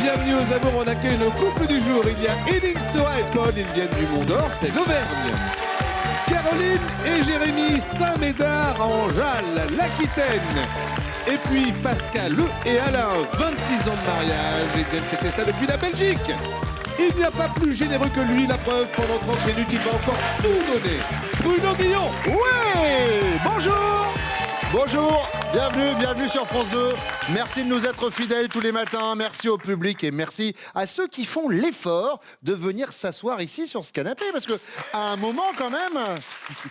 bienvenue aux amours. On accueille le couple du jour. Il y a Éline Soa et Paul, ils viennent du Mont d'Or, c'est l'Auvergne. Caroline et Jérémy, Saint-Médard en Jalles, l'Aquitaine. Et puis Pascal et Alain, 26 ans de mariage, et ils viennent fêter ça depuis la Belgique. Il n'y a pas plus généreux que lui, la preuve, pendant 30 minutes, il va encore tout donner. Bruno Guillon. Ouais, bonjour. Bonjour, bienvenue sur France 2. Merci de nous être fidèles tous les matins. Merci au public et merci à ceux qui font l'effort de venir s'asseoir ici sur ce canapé. Parce que à un moment quand même,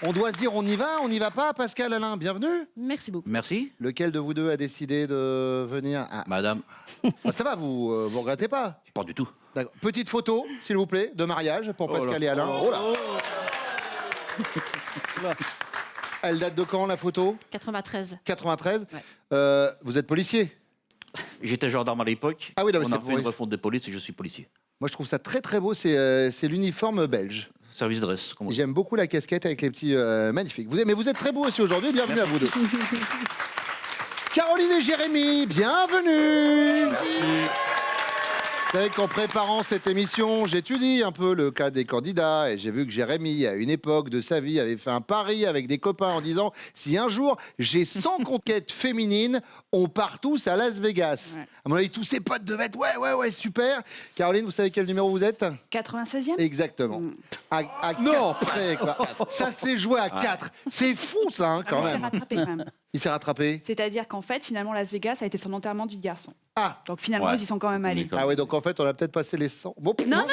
on doit se dire on y va pas. Pascal, Alain, bienvenue. Merci beaucoup. Merci. Lequel de vous deux a décidé de venir Madame. Ça va, vous regrettez pas? Pas du tout. D'accord. Petite photo, s'il vous plaît, de mariage pour Pascal et Alain. Oh là. Elle date de quand, la photo? 93. 93. Ouais. Vous êtes policier? J'étais gendarme à l'époque. Ah oui, non, mais on c'est a fait pour- une refonte de police et je suis policier. Moi, je trouve ça très très beau. C'est l'uniforme belge. Service d'adresse. Comme on dit. J'aime beaucoup la casquette avec les petits magnifiques. Mais vous êtes très beaux aussi aujourd'hui. Bienvenue à vous deux. Caroline et Jérémy, bienvenue. Vous savez qu'en préparant cette émission, j'étudie un peu le cas des candidats et j'ai vu que Jérémy, à une époque de sa vie, avait fait un pari avec des copains en disant si un jour j'ai 100 conquêtes féminines, on part tous à Las Vegas. Ouais. À mon avis, tous ses potes devaient être ouais, super. Caroline, vous savez quel numéro vous êtes? 96e. Exactement. À Non. 4 près, quoi. Ça s'est joué à 4. C'est fou, ça, hein, quand Il s'est même. rattrapé quand même. Il s'est rattrapé. C'est-à-dire qu'en fait, finalement, Las Vegas a été son enterrement du garçon. Ah. Donc finalement, Ouais. ils y sont quand même allés. D'accord. Ah ouais, donc en fait, on a peut-être passé les 100. Bon, Non.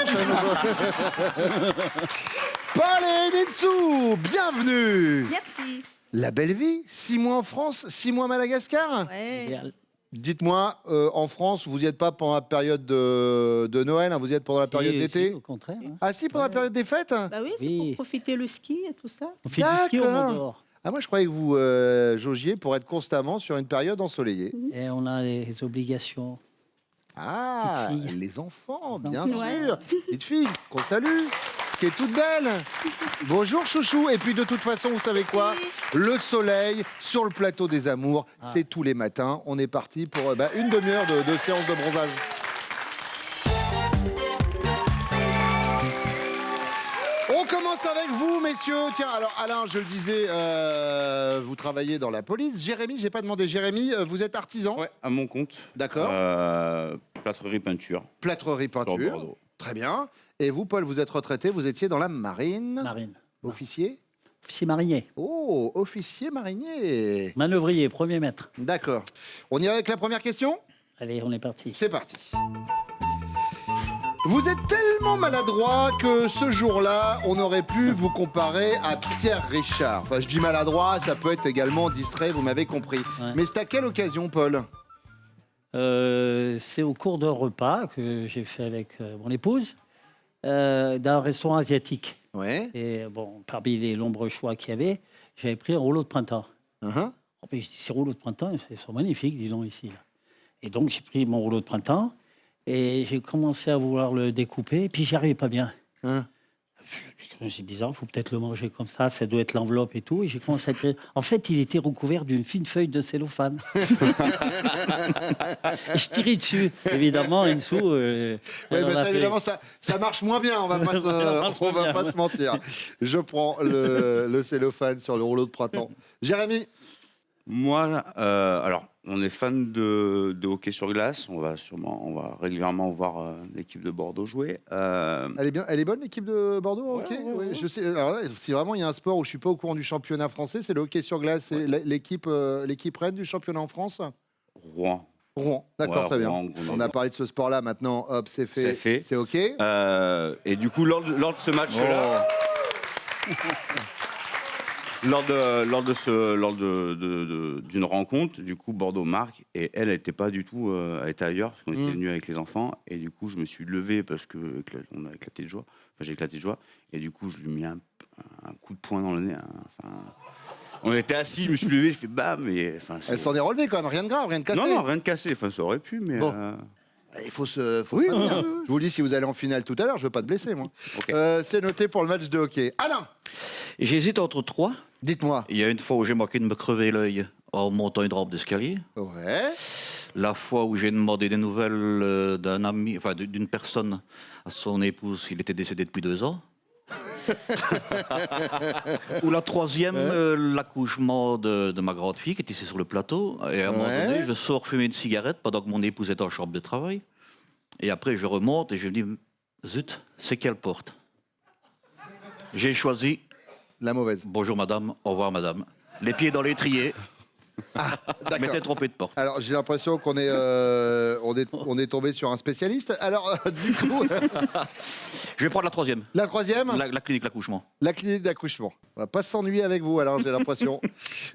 Paul et Nitsu, bienvenue. Merci. La belle vie, 6 mois en France, 6 mois à Madagascar. Ouais. Dites-moi, en France, vous n'y êtes pas pendant la période de Noël, hein, vous y êtes pendant la période d'été. Au contraire. Hein. Ah si, pendant la période des fêtes. Bah oui, c'est Oui. pour profiter le ski et tout ça. On fait du ski au D'accord. Mont d'Or. Ah moi, je croyais que vous jaugiez pour être constamment sur une période ensoleillée. Et on a des obligations. Ah, Petite fille. les enfants, bien Ouais. sûr. Petite fille, qu'on salue, qui est toute belle. Bonjour, chouchou. Et puis, de toute façon, vous savez quoi? Le soleil sur le plateau des amours, c'est tous les matins. On est parti pour une demi-heure de séance de bronzage. On commence avec vous, messieurs. Tiens, alors, Alain, je le disais, vous travaillez dans la police. Jérémy, j'ai pas demandé. Jérémy, vous êtes artisan? Ouais, à mon compte. D'accord. Plâtrerie peinture. Plâtrerie Sur peinture. Bordeaux. Très bien. Et vous, Paul, vous êtes retraité, vous étiez dans la marine. Marine. Officier? Officier marinier. Oh, officier marinier. Manœuvrier, premier maître. D'accord. On y va avec la première question? Allez, on est parti. C'est parti. Vous êtes tellement maladroit que ce jour-là, on aurait pu vous comparer à Pierre Richard. Enfin, je dis maladroit, ça peut être également distrait, vous m'avez compris. Ouais. Mais c'est à quelle occasion, Paul? C'est au cours d'un repas que j'ai fait avec mon épouse, d'un restaurant asiatique. Ouais. Et bon, parmi les nombreux choix qu'il y avait, j'avais pris un rouleau de printemps. Uh-huh. Oh, mais je dis, ces rouleaux de printemps, ils sont magnifiques, dis donc, ici. Là. Et donc, j'ai pris mon rouleau de printemps et j'ai commencé à vouloir le découper, puis j'y arrivais pas bien. Hein. C'est bizarre, il faut peut-être le manger comme ça doit être l'enveloppe et tout. Et j'ai commencé à créer. En fait, il était recouvert d'une fine feuille de cellophane. Et je tirais dessus, évidemment, en dessous. Ouais, mais ça, évidemment, ça marche moins bien, on va pas, on va pas se mentir. Je prends le cellophane sur le rouleau de printemps. Jérémy? Moi, alors, on est fan de hockey sur glace. On va régulièrement voir l'équipe de Bordeaux jouer. Elle est bien, elle est bonne l'équipe de Bordeaux, ok. Ouais, ouais, Ouais, ouais. je sais. Alors là, si vraiment il y a un sport où je suis pas au courant du championnat français, c'est le hockey sur glace. C'est l'équipe reine du championnat en France. Rouen. Rouen, d'accord, Ouais, très bien. Rouen, Grenoble. On a parlé de ce sport-là maintenant. Hop, c'est fait. C'est fait. C'est ok. Et du coup, lors de ce match-là, lors d'une rencontre, du coup, Bordeaux marque et elle n'était pas du tout, elle était ailleurs parce qu'on était venus avec les enfants et du coup, je me suis levé parce que on a éclaté de joie. Enfin, j'ai éclaté de joie et du coup, je lui ai mis un coup de poing dans le nez. On était assis, je me suis levé, je fais bam et Elle s'en est relevée quand même, rien de grave, rien de cassé. Non, rien de cassé. Enfin, ça aurait pu, mais. Bon. Il faut se Oui, maintenir. oui, Je vous le dis, si vous allez en finale tout à l'heure, je veux pas te blesser, moi. Ok. C'est noté pour le match de hockey. Alain, J'hésite entre trois. dites-moi. Il y a une fois où j'ai manqué de me crever l'œil en montant une rampe d'escalier. Ouais. La fois où j'ai demandé des nouvelles d'un ami, enfin d'une personne à son épouse, il était décédé depuis 2 ans. Ou la troisième, l'accouchement de ma grande fille qui était ici sur le plateau. Et à un moment donné, je sors fumer une cigarette pendant que mon épouse est en chambre de travail. Et après, je remonte et je me dis, zut, c'est quelle porte? J'ai choisi, La mauvaise. bonjour madame, au revoir madame. Les pieds dans l'étrier. Je m'étais trompé de porte. Alors, j'ai l'impression qu'on est, on est tombé sur un spécialiste. Alors, du coup, Je vais prendre la troisième. la troisième, La clinique l'accouchement. la clinique d'accouchement. On va pas s'ennuyer avec vous, alors, j'ai l'impression.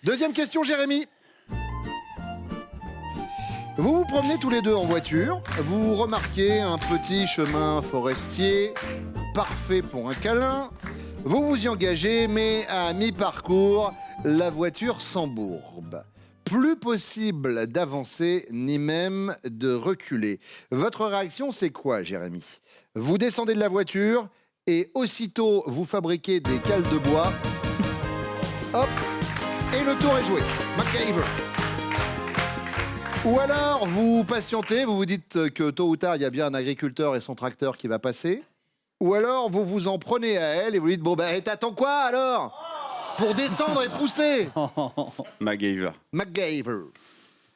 Deuxième question, Jérémy. Vous vous promenez tous les deux en voiture. Vous remarquez un petit chemin forestier, parfait pour un câlin. Vous vous y engagez, mais à mi-parcours, la voiture s'embourbe. Plus possible d'avancer, ni même de reculer. Votre réaction, c'est quoi, Jérémy? Vous descendez de la voiture et aussitôt, vous fabriquez des cales de bois. Hop, et le tour est joué. MacGyver. Ou alors, vous patientez, vous vous dites que tôt ou tard, il y a bien un agriculteur et son tracteur qui va passer. Ou alors, vous vous en prenez à elle et vous lui dites, bon, ben, t'attends quoi alors? Pour descendre et pousser. MacGyver. MacGyver.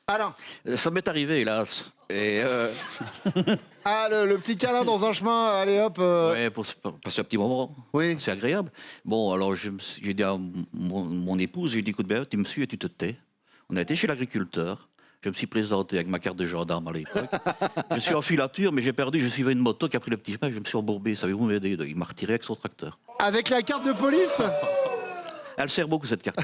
Alain. Ça m'est arrivé, hélas. Et Ah, le petit câlin dans un chemin, allez hop. ouais, pour passer un petit moment. Oui. C'est agréable. Bon, alors j'ai dit à mon épouse, j'ai dit, écoute, ben, tu me suis et tu te tais. On a été chez l'agriculteur. Je me suis présenté avec ma carte de gendarme à l'époque. Je suis en filature, mais j'ai perdu. Je suivais une moto qui a pris le petit chemin. Je me suis embourbé. Savez-vous m'aider? Il m'a retiré avec son tracteur. Avec la carte de police. Elle sert beaucoup, cette carte.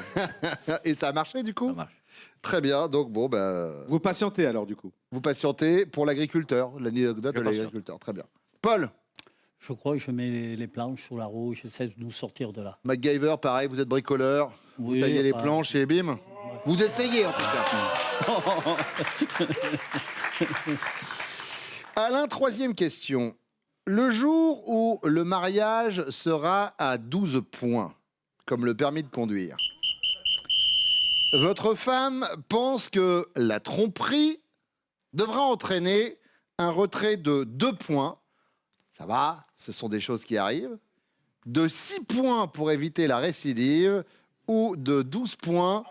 Et ça a marché du coup? Ça marche. Très bien, donc bon, ben, Vous patientez alors du coup. vous patientez pour l'agriculteur, l'anecdote de Je patiente. l'agriculteur. Très bien. Paul, Je crois que je mets les planches sur la roue, j'essaie de nous sortir de là. MacGyver, pareil, vous êtes bricoleur, vous Oui, taillez les enfin, planches et bim. Vous essayez en tout cas. Alain, troisième question. Le jour où le mariage sera à 12 points, comme le permis de conduire, votre femme pense que la tromperie devra entraîner un retrait de 2 points. Ça va, ce sont des choses qui arrivent. De 6 points pour éviter la récidive ou de 12 points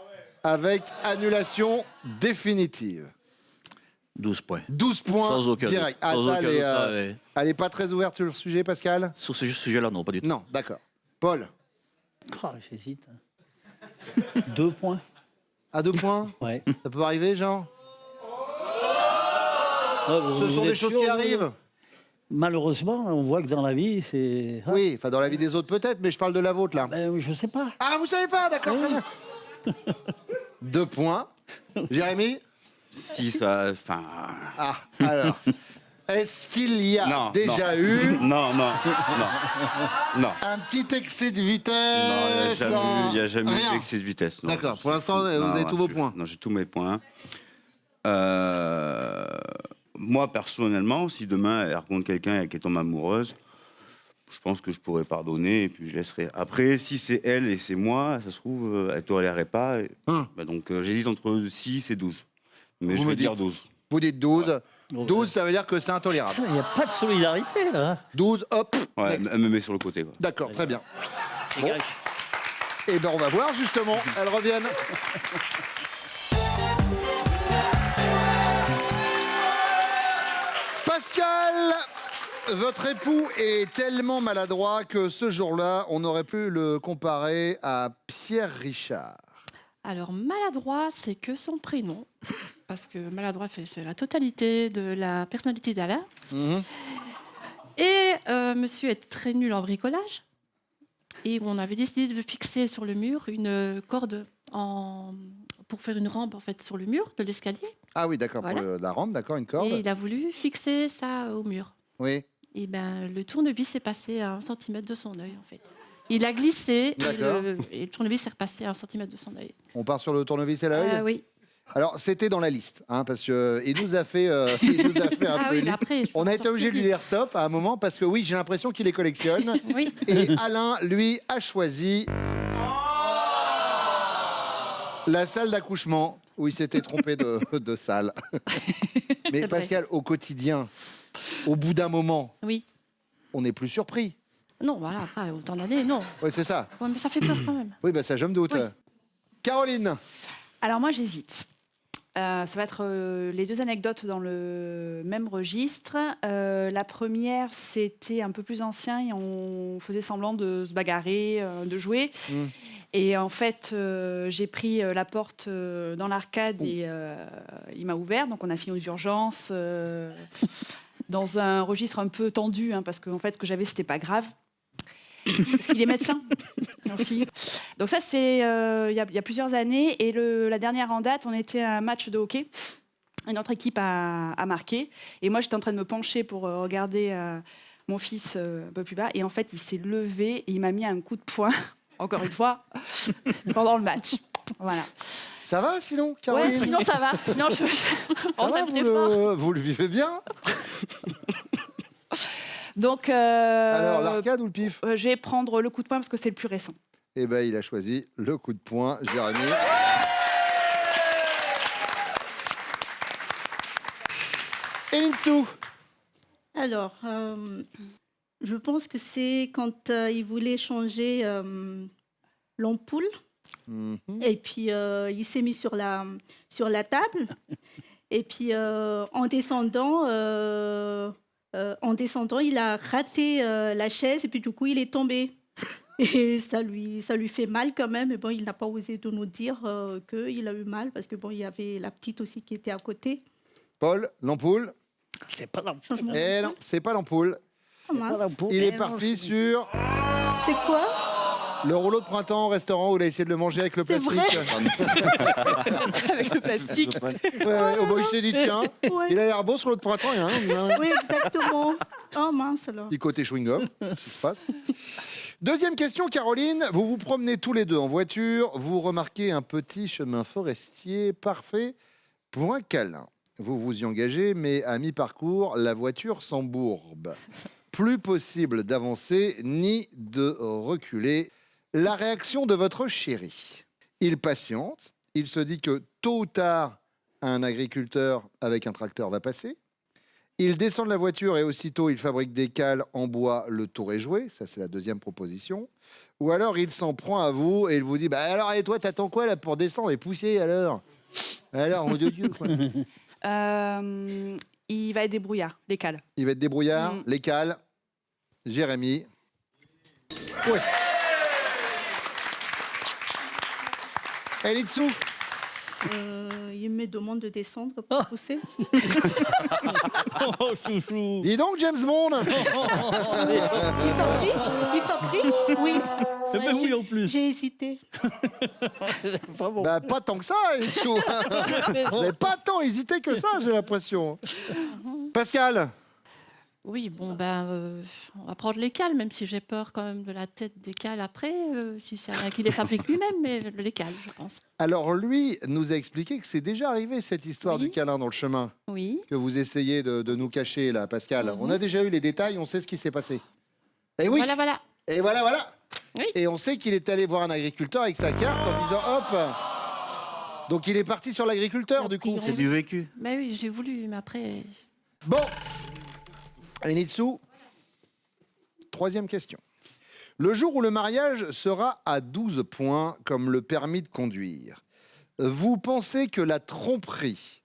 avec annulation définitive. 12 points. 12 points Sans aucun direct. doute. Ah, Sans ça, aucun elle doute, est, ça, ouais. elle est pas très ouverte sur le sujet, Pascal? Sur ce sujet-là, non, pas du tout. Non, d'accord. Paul, Ah, j'hésite. 2 points. à 2 points? Ouais. Ça peut arriver, genre? Ah, Ce vous sont êtes des choses sûr, qui vous arrivent. Malheureusement, on voit que dans la vie, c'est. Ah, Oui, enfin dans la vie des autres peut-être, mais je parle de la vôtre là. ben, je sais pas. Ah, vous savez pas, d'accord, très bien. 2 points. Jérémy? Si ça. Enfin. Ah, alors. Est-ce qu'il y a Non, déjà eu Non, non, non. Non. un petit excès de Non, vitesse? il n'y a jamais Rien. eu d'excès de vitesse. non. D'accord, pour l'instant, vous avez tous vos points. Non, j'ai tous mes points. Moi, personnellement, si demain elle rencontre quelqu'un qui tombe amoureuse, je pense que je pourrais pardonner et puis je laisserai. Après, si c'est elle et c'est moi, ça se trouve, elle ne tolérerait pas. Donc, j'hésite entre 6 et 12. Mais Vous je me vais dire dites. 12. Vous dites 12. 12, ça veut dire que c'est intolérable. Il n'y a pas de solidarité, là. 12, hop. Ouais, next. elle me met sur le côté. Quoi. D'accord, très bien. Bon. Dégage. Eh bien, on va voir justement. Elles reviennent. Pascal, votre époux est tellement maladroit que ce jour-là, on aurait pu le comparer à Pierre Richard. Alors, maladroit, c'est que son prénom. Parce que maladroit, c'est la totalité de la personnalité d'Alain. Mhm. Et monsieur est très nul en bricolage. Et on avait décidé de fixer sur le mur une corde pour faire une rampe en fait, sur le mur de l'escalier. Ah oui, d'accord, Voilà. pour la rampe, d'accord, une corde. Et il a voulu fixer ça au mur. Oui, Et ben, le tournevis est passé à 1 centimètre de son œil, en fait. Il a glissé D'accord. et le tournevis est repassé à 1 centimètre de son œil. on part sur le tournevis et l'œil. Oui. Alors, c'était dans la liste, hein, parce qu'il nous a fait, il nous a fait un Ah peu oui, une mais liste. après, je peux On a en été obligé de lui sortir dire stop à un moment, parce que oui, j'ai l'impression qu'il les collectionne. Oui. Et Alain, lui, a choisi la salle d'accouchement. où il s'était trompé de salle. Mais C'est vrai. Pascal, au quotidien, au bout d'un moment, Oui. on n'est plus surpris. Non, voilà, après autant d'années, non. Oui, c'est ça. Ouais, mais ça fait peur quand même. Oui, bah ça, je me doute. Oui. Caroline, Alors moi, j'hésite. Ça va être les deux anecdotes dans le même registre. La première, c'était un peu plus ancien et on faisait semblant de se bagarrer, de jouer. Et en fait, j'ai pris la porte dans l'arcade et il m'a ouvert. Donc on a fini aux urgences dans un registre un peu tendu hein, parce qu'en fait, ce que j'avais, c'était pas grave. Parce qu'il est médecin aussi. Donc ça, c'est il y a plusieurs années. Et la dernière en date, on était à un match de hockey. Et notre équipe a marqué. Et moi, j'étais en train de me pencher pour regarder mon fils un peu plus bas. Et en fait, il s'est levé et il m'a mis un coup de poing, encore une fois, pendant le match. Voilà. ça va sinon, Ouais, Caroline? sinon ça va. Sinon, Ça on va, s'aime fort. vous le vivez bien? Donc, Alors, l'arcade ou le pif? je vais prendre le coup de poing parce que c'est le plus récent. Eh ben, il a choisi le coup de poing, Jérémy. Et Nitsu? Alors, je pense que c'est quand il voulait changer l'ampoule. Mhm. Et puis, il s'est mis sur la table. Et puis, en descendant, il a raté la chaise. Et puis, du coup, il est tombé. Et ça lui fait mal quand même. Mais bon, il n'a pas osé de nous dire qu'il a eu mal. Parce que bon, il y avait la petite aussi qui était à côté. Paul, l'ampoule? C'est pas la Changement. Eh non, c'est pas l'ampoule. Oh, mince. Il Eh est non, parti sur C'est quoi? le rouleau de printemps au restaurant où il a essayé de le manger avec le C'est plastique. Avec le plastique. Ouais, oh, bah, il s'est dit, tiens, Ouais. il a l'air beau ce rouleau de printemps. Il y a un Oui, exactement. Oh mince alors. petit côté chewing-gum, ce qui se passe. Deuxième question, Caroline. Vous vous promenez tous les deux en voiture. Vous remarquez un petit chemin forestier parfait pour un câlin. Vous vous y engagez, mais à mi-parcours, la voiture s'embourbe. Plus possible d'avancer ni de reculer. La réaction de votre chéri. Il patiente. Il se dit que tôt ou tard, un agriculteur avec un tracteur va passer. Il descend de la voiture et aussitôt il fabrique des cales en bois, le tour est joué. Ça, c'est la deuxième proposition. Ou alors il s'en prend à vous et il vous dit bah alors, et toi, t'attends quoi là pour descendre et pousser alors? Alors, mon Dieu, quoi. Il va être débrouillard, les cales. Il va être débrouillard, les cales. Jérémy. Ouais. Elitsu. Il me demande de descendre pour pousser. Oh, chouchou. Dis donc, James Bond. Il fabrique. Oui. Eh ben oui, en plus. J'ai hésité. Vraiment. Bah, pas tant que ça, Elitsu. Vous n'avez pas tant hésité que ça, j'ai l'impression. Pascal. Oui, bon, ben, on va prendre les cales, même si j'ai peur quand même de la tête des cales après, si c'est rien qui les fabrique lui-même, mais les cales, je pense. Alors, lui nous a expliqué que c'est déjà arrivé, cette histoire Oui. du câlin dans le chemin, Oui, que vous essayez de nous cacher, là, Pascal. On a déjà eu les détails, on sait ce qui s'est passé. Et oui. voilà. Et voilà. Oui. Et on sait qu'il est allé voir un agriculteur avec sa carte en disant hop. Donc il est parti sur l'agriculteur du coup. C'est du vécu. Ben oui, j'ai voulu, mais après... Bon. Enitsu, troisième question. Le jour où le mariage sera à 12 points comme le permis de conduire, vous pensez que la tromperie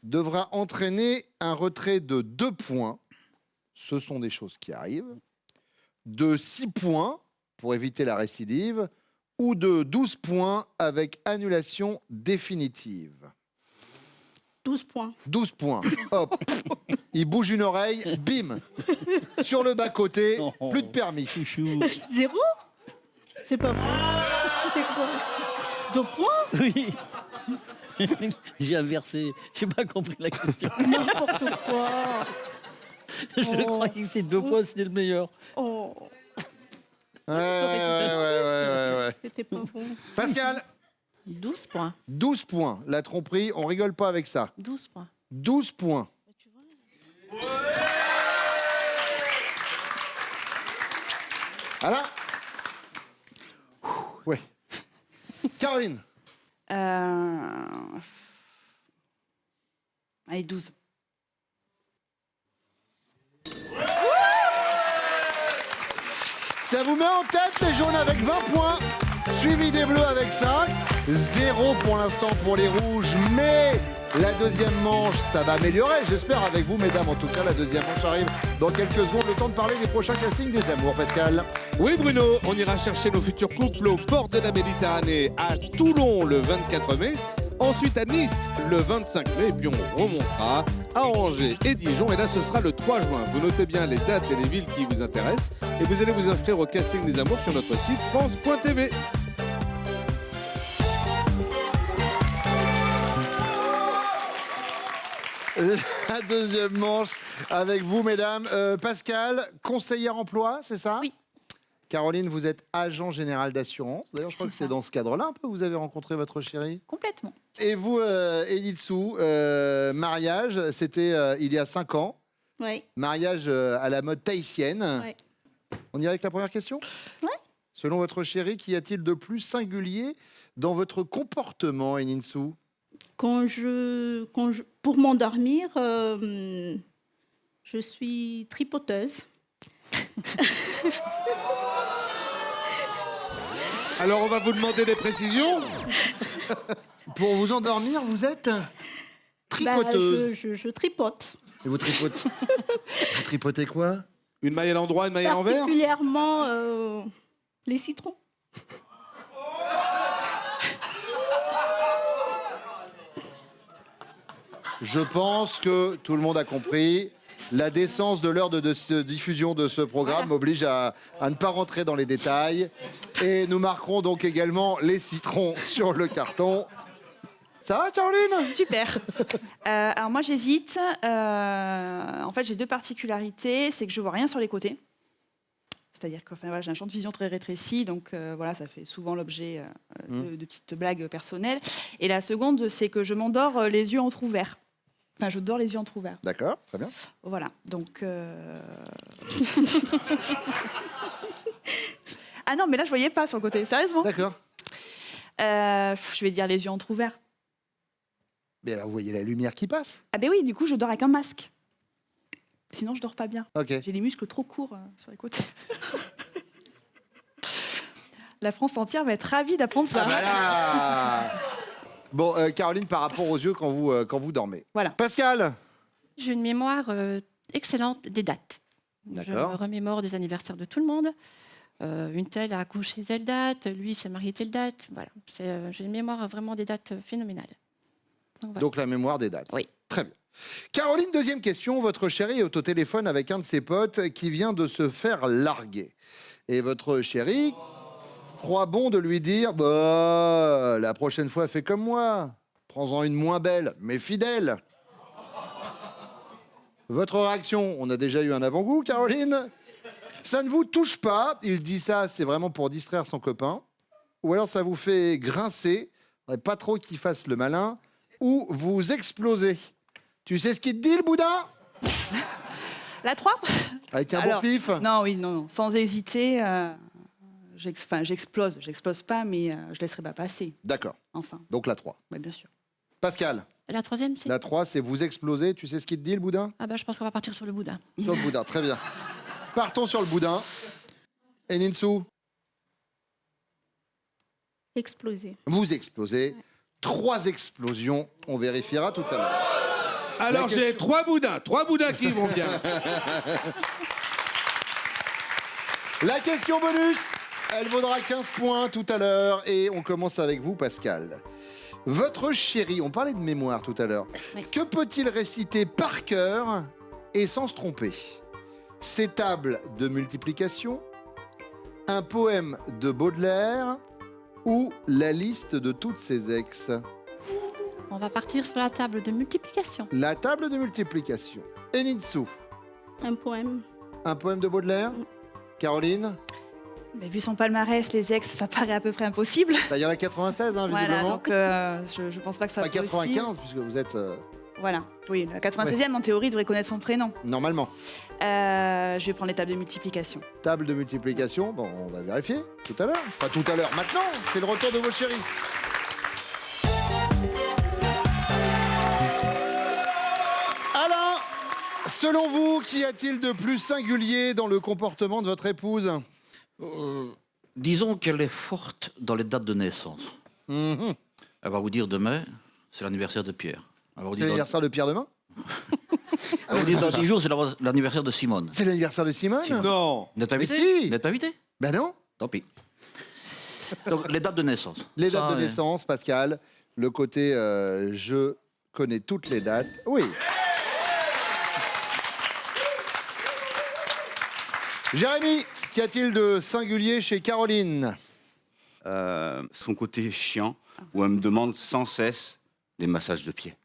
devra entraîner un retrait de 2 points, ce sont des choses qui arrivent, de 6 points pour éviter la récidive, ou de 12 points avec annulation définitive. 12 points. 12 points. Hop. Il bouge une oreille, bim. Sur le bas-côté, plus de permis. Chouchou. 0? C'est pas vrai. C'est quoi? 2 points? Oui. J'ai inversé. J'ai pas compris la question. N'importe quoi. Je croyais que ces 2 points, c'était le meilleur. Oh, Ouais. c'était pas bon. Pascal, 12 points. 12 points. La tromperie, on rigole pas avec ça. 12 points. 12 points. Voilà. Ouais. Caroline. Allez, 12. Ça vous met en tête les jaunes avec 20 points, suivi des bleus avec 5. 0 pour l'instant pour les rouges, mais la deuxième manche, ça va améliorer, j'espère, avec vous, mesdames. En tout cas, la deuxième manche arrive dans quelques secondes. Le temps de parler des prochains castings des amours, Pascal. Oui Bruno, on ira chercher nos futurs couples au bord de la Méditerranée, à Toulon le 24 mai, ensuite à Nice le 25 mai, et puis on remontera à Angers et Dijon, et là ce sera le 3 juin. Vous notez bien les dates et les villes qui vous intéressent, et vous allez vous inscrire au casting des amours sur notre site France.tv. La deuxième manche avec vous, mesdames. Pascal, conseillère emploi, c'est ça? Oui. Caroline, vous êtes agent général d'assurance. D'ailleurs, je crois que c'est dans ce cadre-là un peu que vous avez rencontré votre chérie. Complètement. Et vous, Enitsu, mariage, c'était il y a 5 ans. Oui. Mariage à la mode tahitienne. Ouais. On y va avec la première question? Ouais. Selon votre chérie, qu'y a-t-il de plus singulier dans votre comportement, Enitsu? Pour m'endormir, je suis tripoteuse. Alors on va vous demander des précisions. Pour vous endormir, vous êtes tripoteuse. Je tripote. Et vous tripotez Vous tripotez quoi? Une maille à l'endroit, une maille à l'envers. Particulièrement les citrons. Je pense que tout le monde a compris. La décence de l'heure de diffusion de ce programme m'oblige à ne pas rentrer dans les détails. Et nous marquerons donc également les citrons sur le carton. Ça va, Caroline? Super. Alors moi, j'hésite. En fait, j'ai 2 particularités. C'est que je vois rien sur les côtés. C'est-à-dire que voilà, j'ai un champ de vision très rétréci, donc voilà, ça fait souvent l'objet de petites blagues personnelles. Et la seconde, c'est que je m'endors les yeux entrouverts. Enfin, je dors les yeux entrouverts. D'accord, très bien. Voilà, donc... Ah non, mais là, je voyais pas sur le côté, sérieusement. D'accord. Je vais dire les yeux entrouverts. Mais alors, vous voyez la lumière qui passe? Ah ben oui, du coup, je dors avec un masque. Sinon, je dors pas bien. Ok. J'ai les muscles trop courts sur les côtés. La France entière va être ravie d'apprendre ça. Ah bah là. Bon, Caroline, par rapport aux yeux quand vous dormez. Voilà. Pascal? J'ai une mémoire excellente des dates. Je D'accord. me remémore des anniversaires de tout le monde. Une telle a accouché telle date, lui s'est marié telle date. Voilà. J'ai une mémoire vraiment des dates phénoménales. Donc, voilà. Donc la mémoire des dates. Oui. Très bien. Caroline, deuxième question. Votre chéri est au téléphone avec un de ses potes qui vient de se faire larguer. Et votre chéri croit bon de lui dire bah, la prochaine fois, fais comme moi. Prends-en une moins belle, mais fidèle. Votre réaction? On a déjà eu un avant-goût, Caroline. Ça ne vous touche pas. Il dit ça, c'est vraiment pour distraire son copain. Ou alors ça vous fait grincer. Pas trop qu'il fasse le malin. Ou vous explosez. Tu sais ce qu'il te dit, le boudin? La 3 Avec un Alors, bon pif? Non, oui, non, non. Sans hésiter, j'explose. J'explose pas, mais je laisserai pas passer. D'accord. Enfin, Donc la 3. ouais, bien sûr. Pascal, La troisième, c'est... la 3, c'est vous exploser. Tu sais ce qu'il te dit, le boudin? Ah bah, je pense qu'on va partir sur le boudin. Sur le boudin, très bien. Partons sur le boudin. Et Ninsou, Exploser. vous explosez. 3 explosions. On vérifiera tout à l'heure. Alors La j'ai 3 boudins qui vont bien. La question bonus, elle vaudra 15 points tout à l'heure. Et on commence avec vous, Pascal. Votre chéri, on parlait de mémoire tout à l'heure. Oui. Que peut-il réciter par cœur et sans se tromper? Ses tables de multiplication, un poème de Baudelaire ou la liste de toutes ses ex? On va partir sur la table de multiplication. La table de multiplication. Enitsu, Un poème. un poème de Baudelaire? Caroline? Mais vu son palmarès, les ex, ça paraît à peu près impossible. Bah, il y en a 96, hein, Voilà, visiblement. donc je pense pas que ce soit Pas possible. 95, puisque vous êtes Voilà, oui, la 96e, en théorie, devrait connaître son prénom. normalement. Je vais prendre les tables de multiplication. Table de multiplication, bon, on va vérifier tout à l'heure. Pas tout à l'heure, maintenant, c'est le retour de vos chéris. Selon vous, qu'y a-t-il de plus singulier dans le comportement de votre épouse? Disons qu'elle est forte dans les dates de naissance. Mhm. Elle va vous dire demain, c'est l'anniversaire de Pierre. Elle va vous C'est dire dans, l'anniversaire de Pierre demain? elle va vous dire dans 10 jours, c'est l'anniversaire de Simone. C'est l'anniversaire de Simone? Non. Vous n'êtes pas Mais invité? si. Vous n'êtes pas invité? Ben non. Tant pis. Donc, les dates de naissance. Les Ça, dates de naissance, Pascal. Le côté je connais toutes les dates. Oui. Jérémy, qu'y a-t-il de singulier chez Caroline? Son côté chiant, où elle me demande sans cesse des massages de pieds.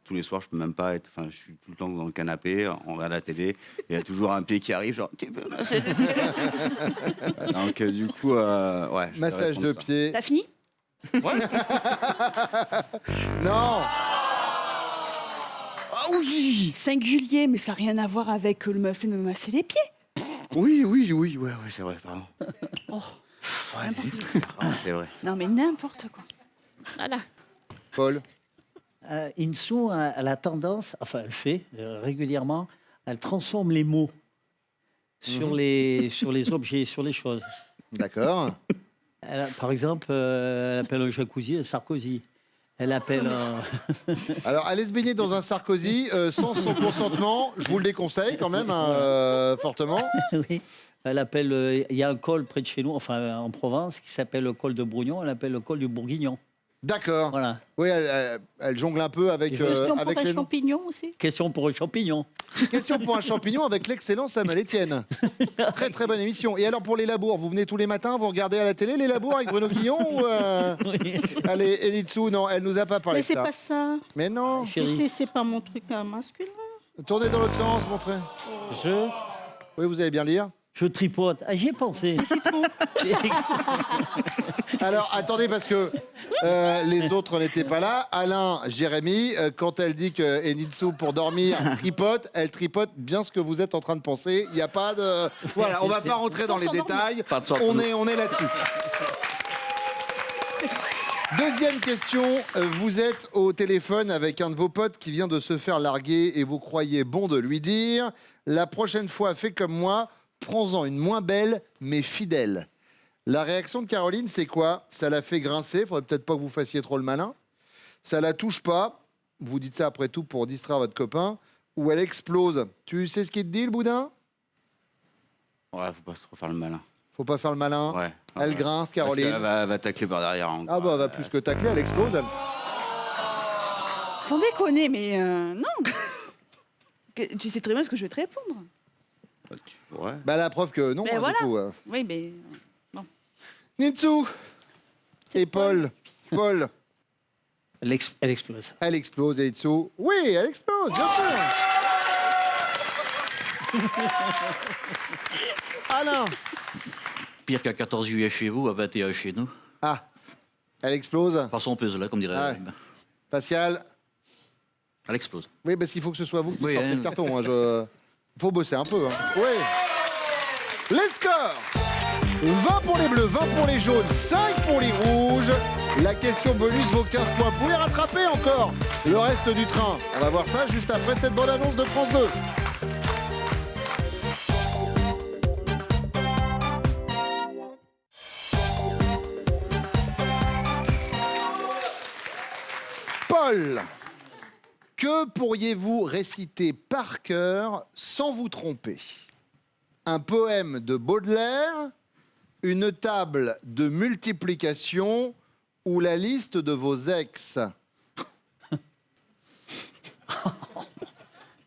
Tous les soirs, je peux même pas être. Enfin, je suis tout le temps dans le canapé, on regarde la télé, et il y a toujours un pied qui arrive, genre, tu peux masser les pieds. Donc, du coup, ouais. je vais Massage répondre de ça. pied. T'as fini? Non. Ah oui, singulier, mais ça n'a rien à voir avec le fait de me masser les pieds. Oui, ouais, c'est vrai, pardon. Oh, Ouais, n'importe ah, c'est vrai. Non, mais n'importe quoi. Voilà. Paul. Insou, elle a tendance, enfin elle fait régulièrement, elle transforme les mots sur les objets, sur les choses. D'accord. Par exemple, elle appelle un jacuzzi un Sarkozy. Elle appelle un... Alors, allez se baigner dans un Sarkozy sans son consentement, je vous le déconseille quand même, hein, fortement. Oui. Elle appelle... Il y a un col près de chez nous, enfin en Provence, qui s'appelle le col de Brugnon. Elle appelle le col du Bourguignon. D'accord. Voilà. Oui, elle jongle un peu avec, Question pour avec un les noms. champignon aussi. Question pour un champignon. Question pour un champignon avec l'excellent Samuel Etienne. Très très bonne émission. Et alors pour les labours, vous venez tous les matins, vous regardez à la télé les labours avec Bruno Guillon ou Oui. Allez, Elitsu, non, elle nous a pas parlé Mais de c'est ça. pas ça. Mais non. Chérie, C'est pas mon truc masculin. Tournez dans l'autre sens, montrez. Oui, vous allez bien lire. je tripote. Ah, j'y ai pensé. C'est trop. Alors, attendez, parce que les autres n'étaient pas là. Alain, Jérémy, quand elle dit que Enitsu, pour dormir, tripote, elle tripote bien ce que vous êtes en train de penser. Il n'y a pas de... Voilà, on va pas rentrer dans les détails. Pas de sorte. On est là-dessus. Deuxième question, vous êtes au téléphone avec un de vos potes qui vient de se faire larguer et vous croyez bon de lui dire « La prochaine fois, fais comme moi, prends-en une moins belle, mais fidèle ». La réaction de Caroline, c'est quoi? Ça la fait grincer, faudrait peut-être pas que vous fassiez trop le malin. Ça la touche pas, vous dites ça après tout pour distraire votre copain, ou elle explose. Tu sais ce qu'il te dit, le boudin? Ouais, faut pas trop faire le malin. Faut pas faire le malin. Ouais. Elle grince, Caroline. Parce qu'elle va tacler par derrière. encore. Ah bah, elle va plus que tacler, elle explose. Elle. Sans déconner, mais non. Tu sais très bien ce que je vais te répondre. Ouais. Bah la preuve que non, Ben hein, voilà. du coup. Oui, mais Nitsu et Paul. Paul, Elle explose. elle explose, Nitsu. Oui, elle explose, bien sûr. Alain. Pire qu'à 14 juillet chez vous, à 21 chez nous. Ah, elle explose. Façon puzzle, comme dirait. Ah ouais. Pascal. Elle explose. Oui, parce qu'il faut que ce soit vous qui Oui, sortez hein. le carton. Hein, faut bosser un peu. Hein. Oui. Les scores 20 pour les bleus, 20 pour les jaunes, 5 pour les rouges. La question bonus vaut 15 points. Vous pouvez rattraper encore le reste du train. On va voir ça juste après cette bonne annonce de France 2. Paul, que pourriez-vous réciter par cœur sans vous tromper? Un poème de Baudelaire, une table de multiplication ou la liste de vos ex?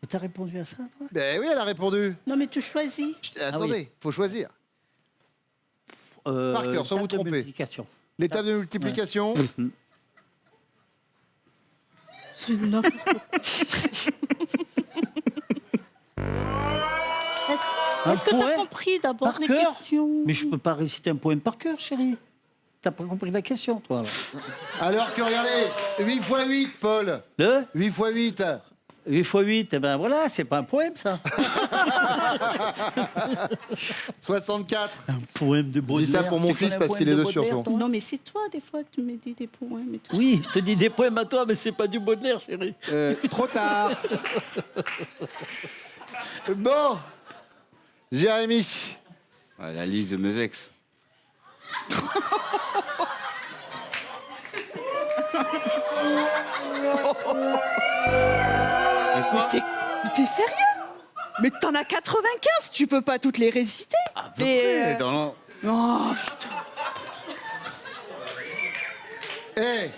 Et t'as répondu à ça, toi? Ben oui, elle a répondu. Non, mais tu choisis. Attendez, faut choisir. Par cœur, sans vous table de tromper. multiplication. Les tables de multiplication. C'est n'importe quoi. Est-ce que tu as poème compris d'abord par les cœur? questions? Mais je peux pas réciter un poème par cœur, chérie. T'as pas compris la question, toi, alors. Alors que regardez, 8 x 8, Paul. Le 8 x 8. 8 x 8, eh ben voilà, c'est pas un poème, ça. 64. Un poème de Je Baudelaire. dis ça pour mon Tu fils connais un parce poème qu'il est de dessus en ce Baudelaire, moment. toi Non, mais c'est toi, des fois, tu me dis des poèmes et tout. Oui, je te dis des poèmes à toi, mais c'est pas du Baudelaire, chérie. Trop tard. Bon, Jérémy. Ouais, la liste de mes ex. C'est quoi? Mais t'es sérieux? Mais t'en as 95, tu peux pas toutes les réciter. Ouais, dans- Oh, Eh,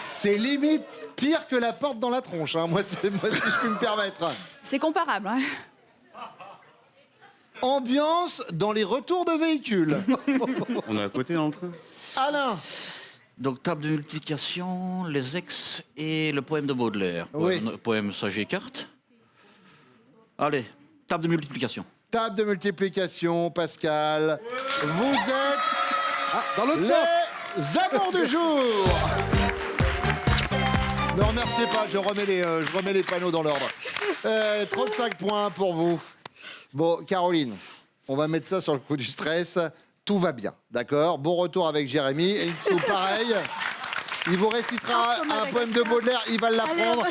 c'est limite pire que la porte dans la tronche, hein. Moi, si je puis me permettre. c'est comparable. Hein. Ambiance dans les retours de véhicules. On est à côté dans le train. Alain. Donc, table de multiplication, les ex et le poème de Baudelaire. Oui. Poème, ça j'écarte. Allez, table de multiplication. Table de multiplication, Pascal. Vous êtes Ah, dans l'autre sens. les amours du jour. Ne remerciez pas, je remets les panneaux dans l'ordre. 35 points pour vous. Bon, Caroline, on va mettre ça sur le coup du stress. Tout va bien, d'accord? Bon retour avec Jérémy. Et Insou, pareil. Il vous récitera un poème de Baudelaire, il va l'apprendre.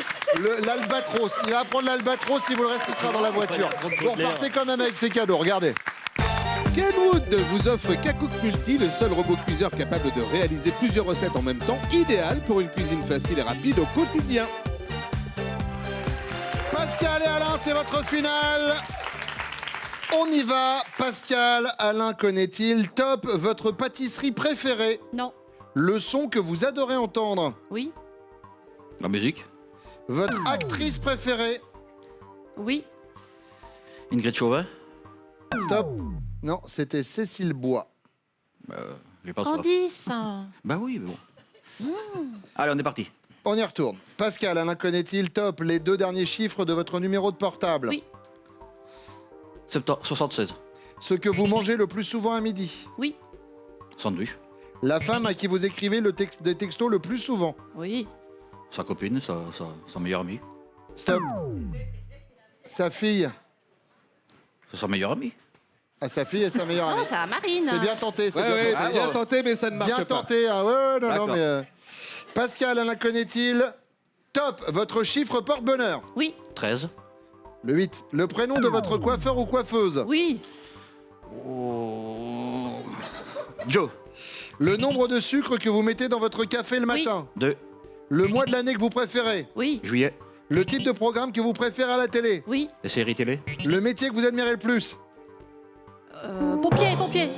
L'albatros. Il va apprendre l'albatros, il vous le récitera dans la voiture. Vous repartez quand même avec ses cadeaux, regardez. Kenwood vous offre Kakook Multi, le seul robot cuiseur capable de réaliser plusieurs recettes en même temps, idéal pour une cuisine facile et rapide au quotidien. Pascal et Alain, c'est votre finale. On y va. Pascal, Alain connaît-il? Top, votre pâtisserie préférée? Non. Le son que vous adorez entendre? Oui. La musique. Votre actrice préférée? Oui. Ingrid Chauvin. Stop. Non, c'était Cécile Bois. J'ai pas soif. Candice. Bah oui, mais bon. Allez, on est parti. On y retourne. Pascal, Alain connaît-il? Top, les 2 derniers chiffres de votre numéro de portable? Oui. 76. Ce que vous mangez le plus souvent à midi? Oui. Sandwich. La femme à qui vous écrivez des textos le plus souvent? Oui. Sa copine, sa meilleure amie. Stop. Sa fille? C'est sa meilleure amie. Ah, sa fille et sa meilleure amie. Oh, ça Marine. C'est bien tenté, c'est Ouais, bien ouais, tenté. t'as bien tenté, mais ça ne marche Bien pas. tenté, ah ouais, non, D'accord. mais... Pascal, Alain connaît-il? Top, votre chiffre porte-bonheur? Oui. 13. Le 8. Le prénom de votre coiffeur ou coiffeuse? Oui. Oh. Joe. Le nombre de sucre que vous mettez dans votre café le Oui. matin? 2. Le mois de l'année que vous préférez? Oui. Juillet. Le type de programme que vous préférez à la télé? Oui. Les séries télé. Le métier que vous admirez le plus? Pompier.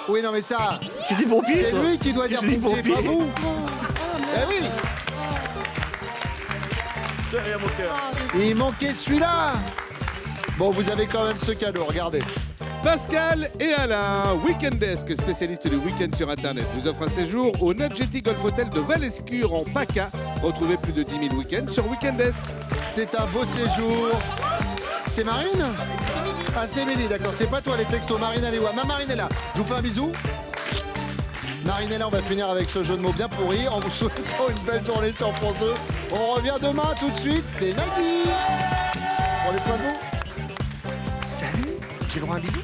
Oui, non, mais ça, Tu dis pompier, c'est toi. lui qui doit dire dis pompier, pompier. pas vous. Eh oui, il manquait celui-là. Bon, vous avez quand même ce cadeau, regardez. Pascal et Alain, Weekend Desk, spécialiste du week-end sur Internet, vous offre un séjour au Nudgety Golf Hotel de Valescure en PACA. Retrouvez plus de 10 000 week-ends sur Weekend Desk. C'est un beau séjour. C'est Marine? Ah, c'est Émilie, d'accord. C'est pas toi les textos. Marine, elle est où? Ma Marine est là. Je vous fais un bisou. Marine est là, on va finir avec ce jeu de mots bien pourri. En vous souhaitant une belle journée sur France 2. On revient demain tout de suite. C'est Nagui. Prenez soin de vous. Salut. J'ai le droit à un bisou?